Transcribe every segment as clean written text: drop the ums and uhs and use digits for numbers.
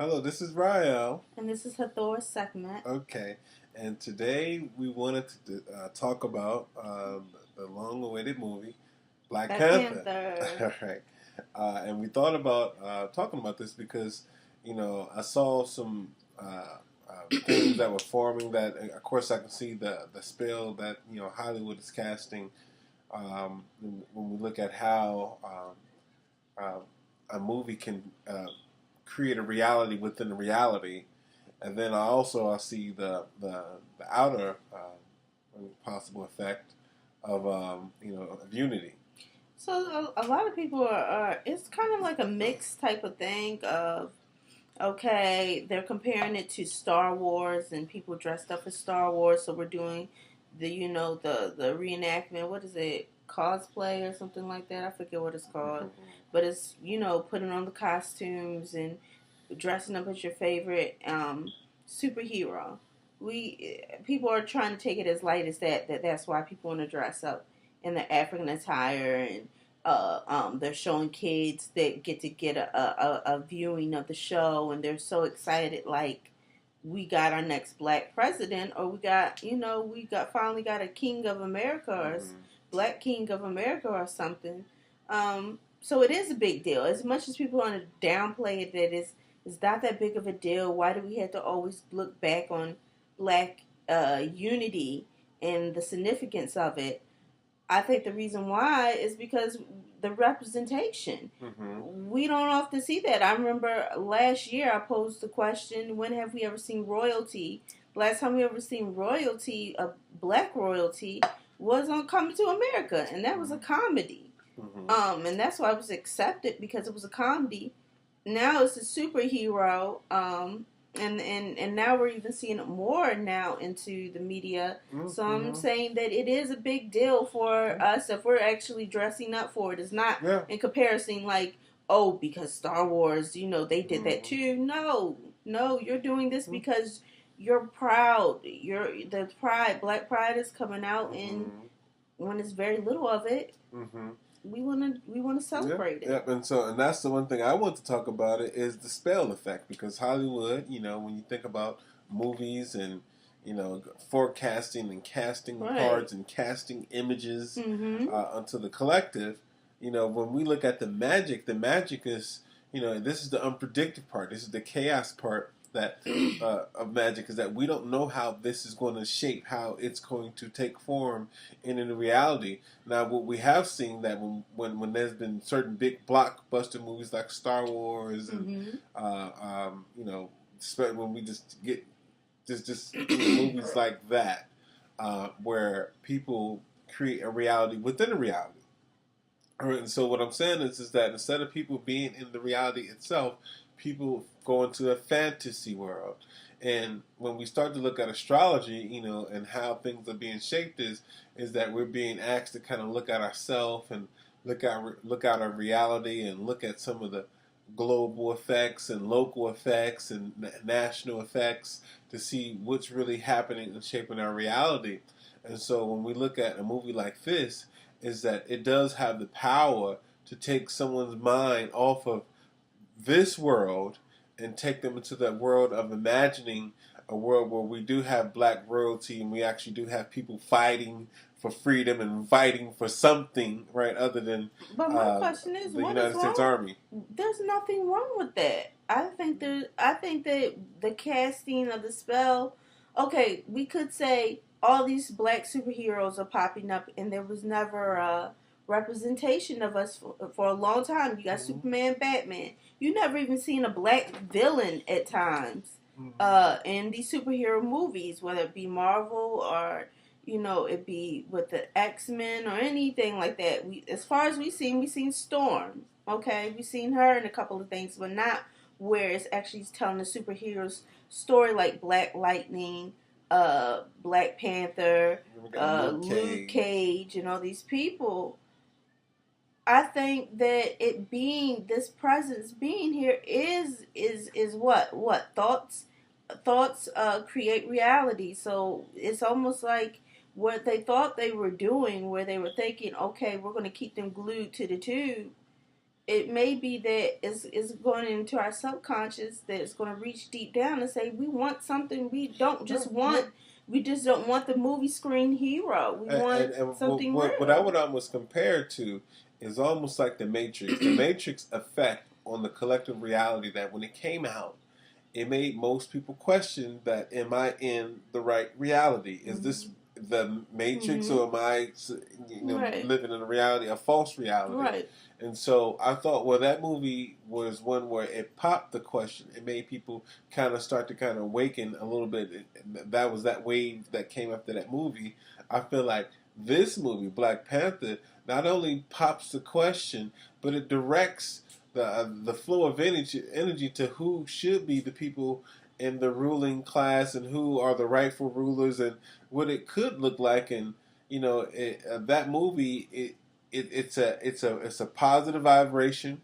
Hello, this is Rael. And this is Hathor's segment. Okay, and today we wanted to talk about the long-awaited movie Black Black Panther. Panther. All right, and we thought about talking about this because I saw some things that were forming. That of course I can see the spell that Hollywood is casting. When we look at how a movie can create a reality within a reality. And then I see the outer possible effect of of unity. So a lot of people are it's kind of like a mixed type of thing of, okay, they're comparing it to Star Wars and people dressed up as Star Wars. So we're doing the reenactment. What is it? Cosplay or something like that. I forget what it's called. But it's, putting on the costumes and dressing up as your favorite superhero. We People are trying to take it as light as that's why people want to dress up in their African attire, and they're showing kids that get a viewing of the show, and they're so excited, like we got our next black president, or we finally got a king of America, or black king of America or something. So it is a big deal. As much as people want to downplay it, that it's not that big of a deal. Why do we have to always look back on black unity and the significance of it? I think the reason why is because the representation. We don't often see that. I remember last year I posed the question, when have we ever seen royalty? Last time we ever seen royalty, black royalty, was on Coming to America, and that was a comedy. And that's why it was accepted, because it was a comedy. Now it's a superhero, and now we're even seeing it more now into the media. So I'm saying that it is a big deal for us if we're actually dressing up for it. It's not in comparison like, oh, because Star Wars, they did that too. No, you're doing this because you're proud. The pride, black pride, is coming out, and when there's very little of it. We want to celebrate it. Yep, and that's the one thing I want to talk about it is the spell effect, because Hollywood, when you think about movies and forecasting and casting cards and casting images onto the collective, when we look at the magic is this is the unpredictable part. This is the chaos part that of magic, is that we don't know how this is going to shape, how it's going to take form in reality. Now, what we have seen that when there's been certain big blockbuster movies like Star Wars and when we just get just movies like that where people create a reality within a reality. And so what I'm saying is that instead of people being in the reality itself, people go into a fantasy world. And when we start to look at astrology, and how things are being shaped, is that we're being asked to kind of look at ourselves and look at our reality and look at some of the global effects and local effects and national effects to see what's really happening and shaping our reality. And so when we look at a movie like this, is that it does have the power to take someone's mind off of this world and take them into that world of imagining a world where we do have black royalty and we actually do have people fighting for freedom and fighting for something, right, other than but my question is, the United States Army. There's nothing wrong with that. I think that the casting of the spell, okay, we could say all these black superheroes are popping up, and there was never a representation of us for a long time. You got Superman, Batman. You never even seen a black villain at times in these superhero movies, whether it be Marvel or it be with the X-Men or anything like that. As far as we've seen Storm. Okay, we've seen her in a couple of things, but not where it's actually telling a superhero's story like Black Lightning, Black Panther, Luke Cage, and all these people. I think that this presence being here is what thoughts create reality. So it's almost like what they thought they were doing, where they were thinking, okay, we're going to keep them glued to the tube, it may be that it's going into our subconscious that it's going to reach deep down and say we want something. We just don't want the movie screen hero. We want something real. What I would almost compare it to is almost like the Matrix. The Matrix effect on the collective reality that when it came out, it made most people question that, am I in the right reality? Is this the Matrix, or am I, living in a reality, a false reality? Right. And so I thought, well, that movie was one where it popped the question. It made people kind of start to kind of awaken a little bit. That was that wave that came after that movie. I feel like this movie, Black Panther, not only pops the question, but it directs the flow of energy to who should be the people in the ruling class and who are the rightful rulers and what it could look like. And that movie, it's a positive vibration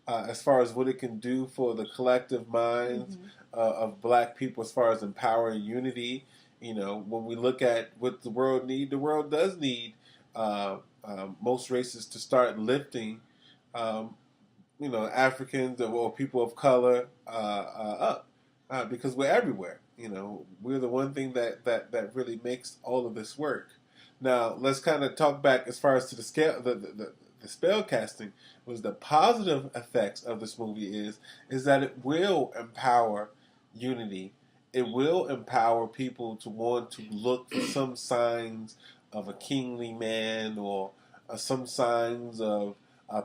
as far as what it can do for the collective minds of Black people as far as empowering unity. When we look at what the world does need most races to start lifting Africans or people of color up because we're everywhere. We're the one thing that really makes all of this work. Now let's kind of talk back as far as to the scale, the spell casting. Was the positive effects of this movie is that it will empower unity. It will empower people to want to look for some signs of a kingly man or some signs of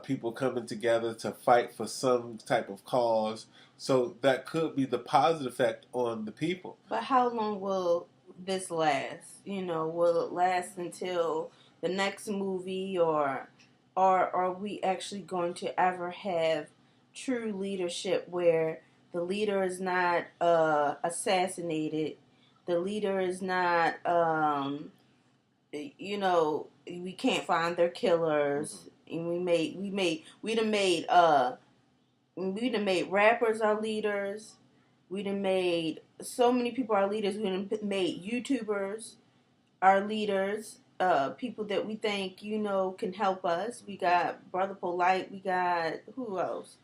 people coming together to fight for some type of cause. So that could be the positive effect on the people. But how long will this last? Will it last until the next movie, or are we actually going to ever have true leadership where the leader is not assassinated, the leader is not we can't find their killers, and we done made rappers our leaders. We done made so many people our leaders. We done made YouTubers our leaders. People that we think can help us. We got Brother Polite. We got who else?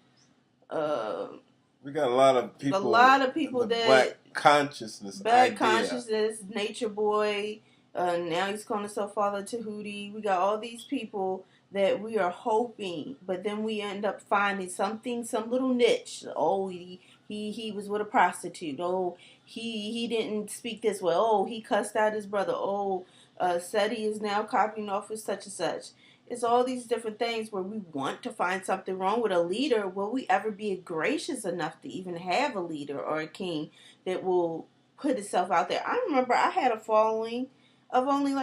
We got a lot of people that black consciousness. Nature Boy. Now he's calling himself Father Tahuti. We got all these people that we are hoping, but then we end up finding some little niche. Oh, he was with a prostitute. Oh, he didn't speak this way. Oh, he cussed out his brother. Oh, SETI is now copying off of such and such. It's all these different things where we want to find something wrong with a leader. Will we ever be gracious enough to even have a leader or a king that will put itself out there? I remember I had a following of only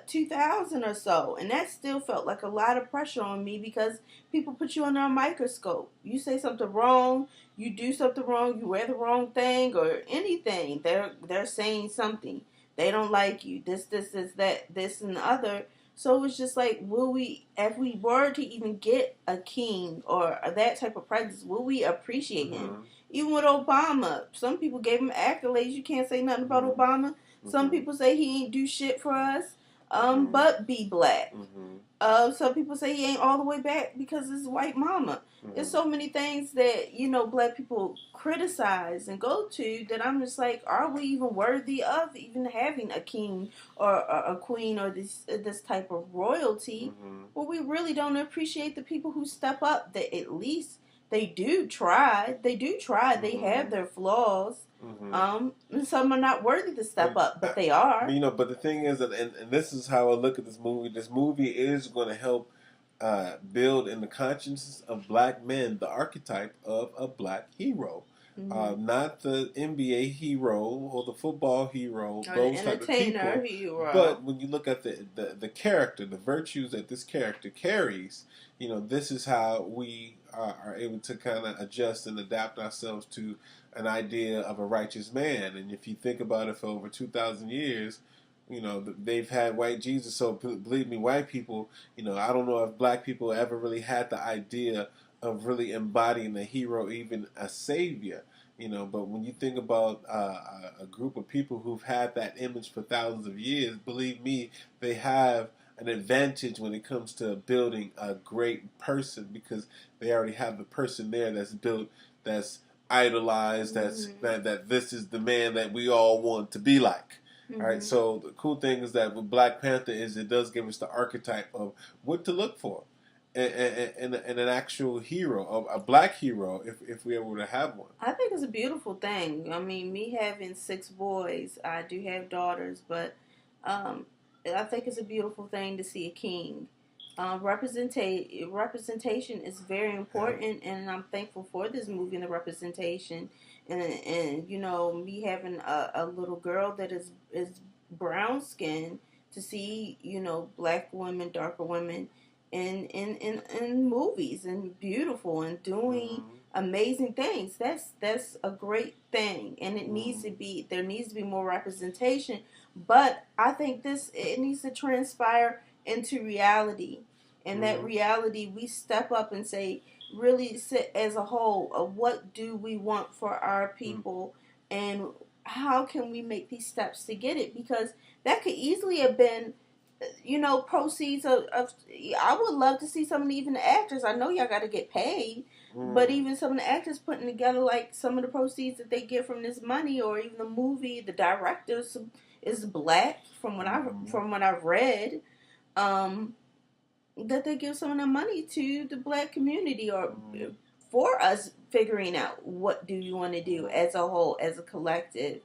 2,000 or so, and that still felt like a lot of pressure on me because people put you under a microscope. You say something wrong, you do something wrong, you wear the wrong thing or anything, they're saying something. They don't like you. This, that, this, and the other. So it's just will we, if we were to even get a king or that type of practice, will we appreciate him? Even with Obama, some people gave him accolades. You can't say nothing about Obama. Some people say he ain't do shit for us, but be black. Some people say he ain't all the way back because it's white mama. There's so many things that, black people criticize and go to that I'm just are we even worthy of even having a king or a queen or this type of royalty? Well, we really don't appreciate the people who step up, that at least they do try. They They have their flaws. And some are not worthy to step up, but they are. But the thing is, and this is how I look at this movie. This movie is going to help build in the consciousness of black men the archetype of a black hero. Not the NBA hero or the football hero, or those type of people. Hero. But when you look at the character, the virtues that this character carries, this is how we are able to kind of adjust and adapt ourselves to an idea of a righteous man. And if you think about it, for over 2,000 years, they've had white Jesus. So believe me, white people, I don't know if black people ever really had the idea of really embodying a hero, even a savior. But when you think about a group of people who've had that image for thousands of years, believe me, they have an advantage when it comes to building a great person because they already have the person there that's built, that's idolized, that this is the man that we all want to be like. All right, so the cool thing is that with Black Panther is it does give us the archetype of what to look for, and an actual hero, a black hero, if we ever to have one. I think it's a beautiful thing. I mean, me having 6 boys, I do have daughters, but um, I think it's a beautiful thing to see a king. Representation is very important, and I'm thankful for this movie and the representation. And you know, me having a little girl that is brown skinned to see, you know, black women, darker women in movies and beautiful and doing amazing things. That's a great thing, and it needs to be, there needs to be more representation. But I think it needs to transpire into reality, and that reality we step up and say, really sit as a whole of what do we want for our people, and how can we make these steps to get it, because that could easily have been, you know, proceeds of I would love to see some of even the actors. I know y'all got to get paid, but even some of the actors putting together like some of the proceeds that they get from this money, or even the movie, the director is black from what I've read, that they give some of the money to the black community, or for us figuring out what do you want to do as a whole, as a collective.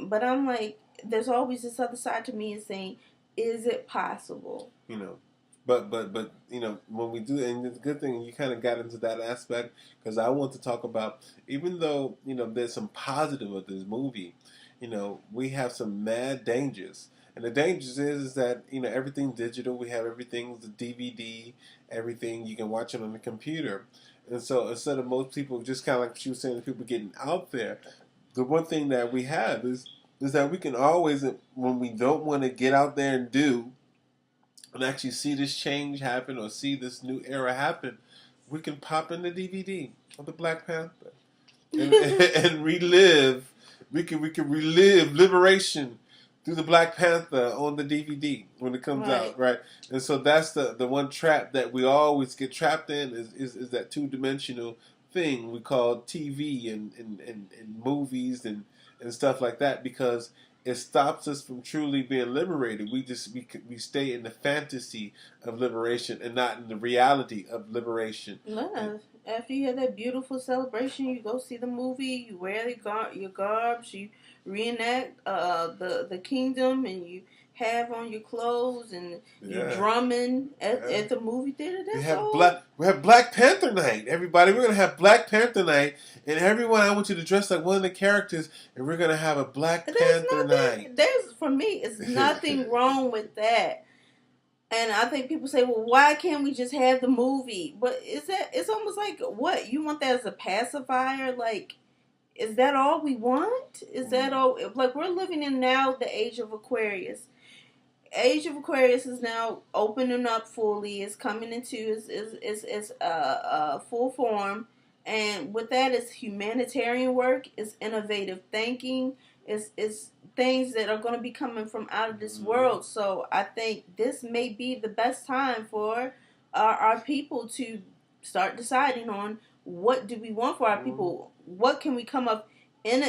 But I'm like, there's always this other side to me is saying, is it possible? You know, but you know, when we do, and it's a good thing you kind of got into that aspect, because I want to talk about, even though, you know, there's some positive of this movie, you know, we have some mad dangers. And the dangers is that, you know, everything digital, we have everything, the DVD, everything, you can watch it on the computer. And so instead of most people, just kind of like she was saying, people getting out there, the one thing that we have is that we can always, when we don't want to get out there and do, and actually see this change happen or see this new era happen, we can pop in the DVD of the Black Panther and relive. We can relive liberation through the Black Panther on the DVD when it comes out, right? And so that's the one trap that we always get trapped in is that 2-dimensional thing we call TV and movies and stuff like that, because it stops us from truly being liberated. We stay in the fantasy of liberation and not in the reality of liberation. No. After you have that beautiful celebration, you go see the movie, you wear your garbs, you reenact the kingdom, and you have on your clothes, and you're drumming at the movie theater. We have Black Panther night, everybody. We're gonna have Black Panther night, and everyone, I want you to dress like one of the characters, and we're gonna have a Black Panther night. For me, it's nothing wrong with that. And I think people say, well, why can't we just have the movie? But it's almost like, what? You want that as a pacifier? Like, is that all we want? Is that all? Like, we're living in now the age of Aquarius. Age of Aquarius is now opening up fully. It's coming into its full form. And with that is humanitarian work. It's innovative thinking. It's things that are going to be coming from out of this world. So I think this may be the best time for our people to start deciding on what do we want for our people. What can we come up in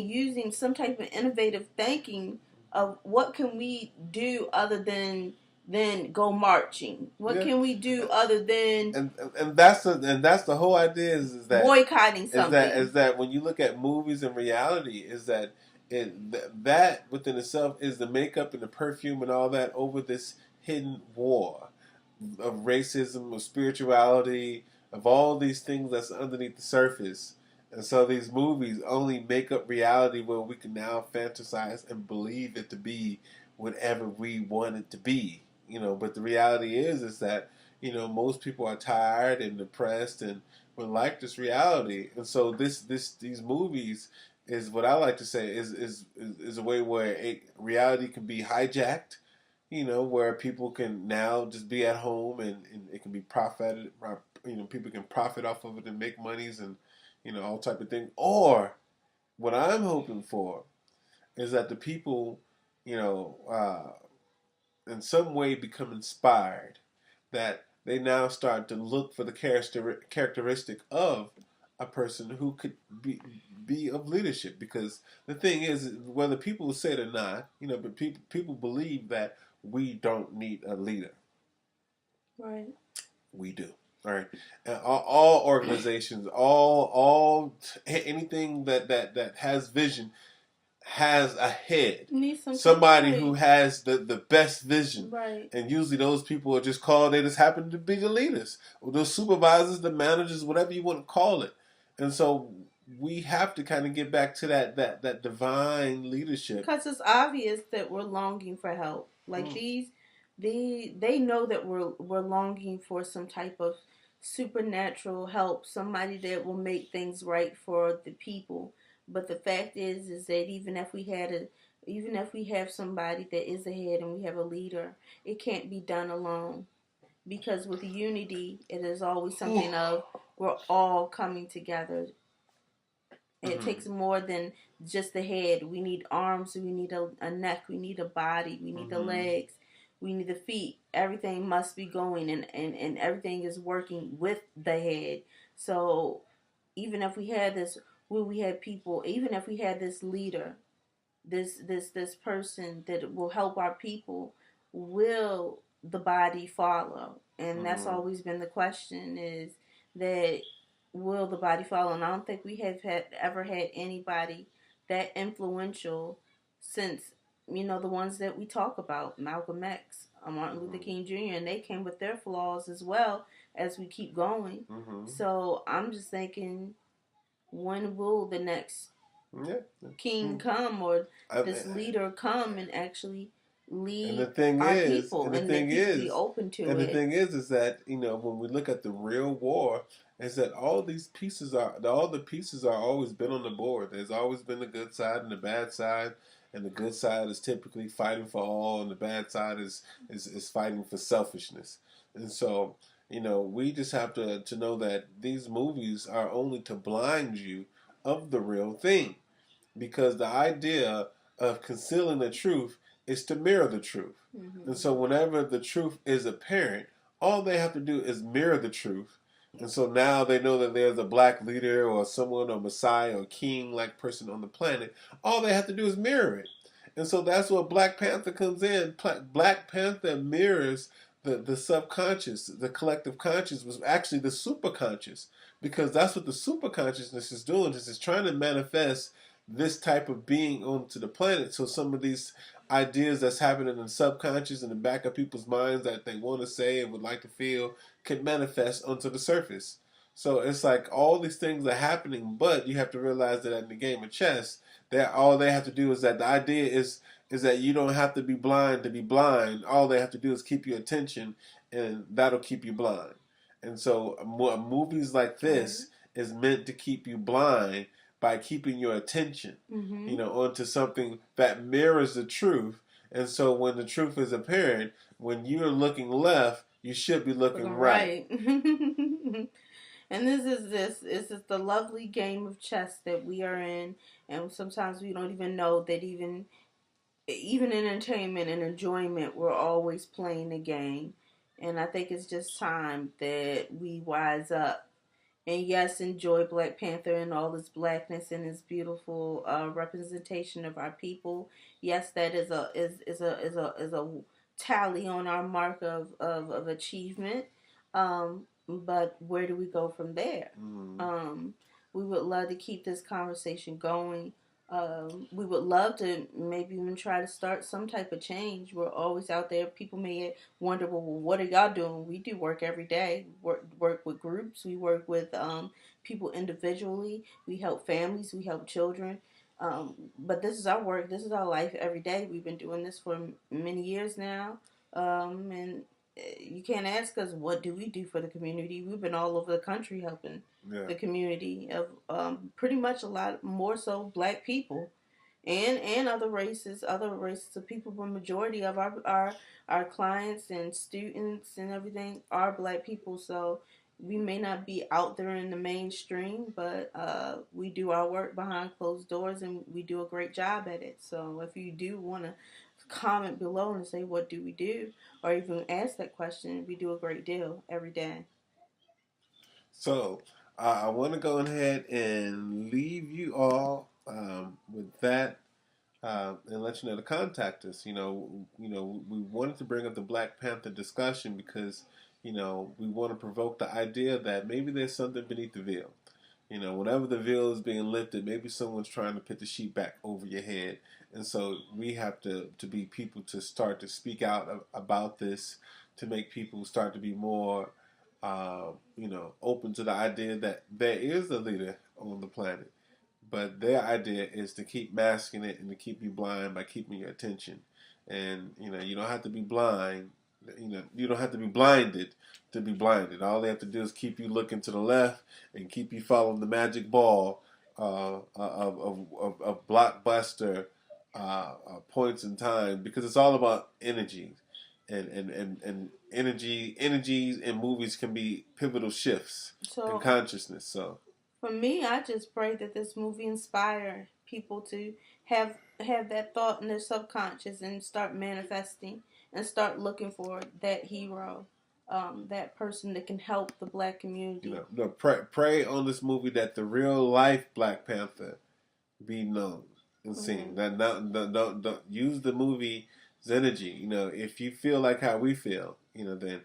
using some type of innovative thinking of what can we do other than go marching? What can we do other than and that's the whole idea is that boycotting something? Is that when you look at movies and reality, is that that within itself is the makeup and the perfume and all that over this hidden war of racism, of spirituality, of all these things that's underneath the surface. And so these movies only make up reality where we can now fantasize and believe it to be whatever we want it to be. You know, but the reality is that, you know, most people are tired and depressed and would like this reality. And so these movies is what I like to say is a way where reality can be hijacked, you know, where people can now just be at home and it can be profited, you know, people can profit off of it and make monies and, you know, all type of thing. Or what I'm hoping for is that the people, you know, in some way become inspired, that they now start to look for the characteristic of a person who could be of leadership. Because the thing is, whether people say it or not, but people believe that we don't need a leader. Right. We do. All right. And all organizations, all anything that has vision has a head. Somebody who has the best vision. Right. And usually those people are just called, they just happen to be the leaders. Or those supervisors, the managers, whatever you want to call it. And so we have to kind of get back to that divine leadership. Because it's obvious that we're longing for help. Like they know that we're longing for some type of supernatural help, somebody that will make things right for the people. But the fact is that even if we have somebody that is ahead and we have a leader, it can't be done alone. Because with unity, it is always something of we're all coming together. It takes more than just the head. We need arms, we need a neck, we need a body, we need the legs, we need the feet. Everything must be going, and everything is working with the head. So even if we had this, we had people, even if we had this leader, this person that will help our people, will the body follow? And that's always been the question, is that will the body follow? And I don't think we have ever had anybody that influential since, the ones that we talk about, Malcolm X, Martin Luther King Jr., and they came with their flaws as well as we keep going. So I'm just thinking, when will the next king come, or this leader come and actually lead our people, and the people be open to it? And the thing is that when we look at the real war, is that all the pieces are always been on the board. There's always been the good side and the bad side, and the good side is typically fighting for all, and the bad side is fighting for selfishness. And so we just have to know that these movies are only to blind you of the real thing. Because the idea of concealing the truth is to mirror the truth. And so whenever the truth is apparent, all they have to do is mirror the truth. And so now they know that there's a black leader or someone, or Messiah or king-like person on the planet. All they have to do is mirror it. And so that's where Black Panther comes in. Black Panther mirrors the subconscious. The collective conscious was actually the superconscious. Because that's what the superconsciousness is doing, is it's trying to manifest this type of being onto the planet. So some of these ideas that's happening in the subconscious, in the back of people's minds, that they want to say and would like to feel, can manifest onto the surface. So it's like all these things are happening, but you have to realize that in the game of chess, that all they have to do is that the idea is that you don't have to be blind to be blind. All they have to do is keep your attention, and that'll keep you blind. And so movies like this is meant to keep you blind by keeping your attention, onto something that mirrors the truth. And so when the truth is apparent, when you're looking left, you should be looking right. And this is the lovely game of chess that we are in, and sometimes we don't even know that even in entertainment and enjoyment, we're always playing the game. And I think it's just time that we wise up. And yes, enjoy Black Panther and all its blackness and its beautiful representation of our people. Yes, that is a tally on our mark of achievement. But where do we go from there? We would love to keep this conversation going. We would love to maybe even try to start some type of change. We're always out there. People may wonder, well, what are y'all doing? We do work every day. Work with groups. We work with people individually. We help families. We help children. But this is our work. This is our life every day. We've been doing this for many years now. And you can't ask us, what do we do for the community? We've been all over the country helping the community of pretty much a lot more so Black people and other races of people. But majority of our clients and students and everything are Black people. So we may not be out there in the mainstream, but we do our work behind closed doors, and we do a great job at it. So if you do want to comment below and say, what do we do? Or even ask that question. We do a great deal every day. So I want to go ahead and leave you all with that. And let you know to contact us. We wanted to bring up the Black Panther discussion because, we want to provoke the idea that maybe there's something beneath the veil. Whenever the veil is being lifted, maybe someone's trying to put the sheet back over your head. And so we have to be people to start to speak out about this, to make people start to be more, open to the idea that there is a leader on the planet. But their idea is to keep masking it and to keep you blind by keeping your attention. And, you don't have to be blind. You don't have to be blinded to be blinded. All they have to do is keep you looking to the left and keep you following the magic ball of blockbuster points in time, because it's all about energy. And energies in movies can be pivotal shifts in consciousness. So for me, I just pray that this movie inspire people to have that thought in their subconscious and start manifesting and start looking for that hero, that person that can help the Black community. Pray on this movie that the real life Black Panther be known and seen. Don't use the movie's energy. If you feel like how we feel, then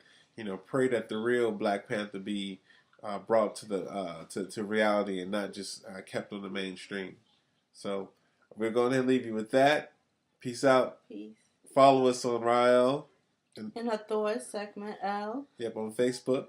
pray that the real Black Panther be brought to the to reality and not just kept on the mainstream. So we're going to leave you with that. Peace out. Peace. Follow us on Rael and Hathor segment L. Yep, on Facebook.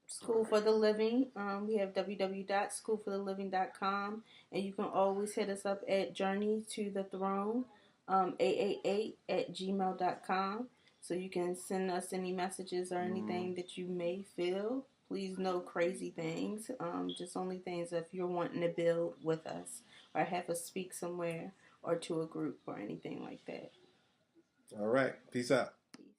School for the Living. We have www.schoolfortheliving.com, and you can always hit us up at Journey to the Throne 888@gmail.com. So you can send us any messages or anything that you may feel. Please, no crazy things. Just only things if you're wanting to build with us or have us speak somewhere or to a group or anything like that. All right. Peace out. Peace.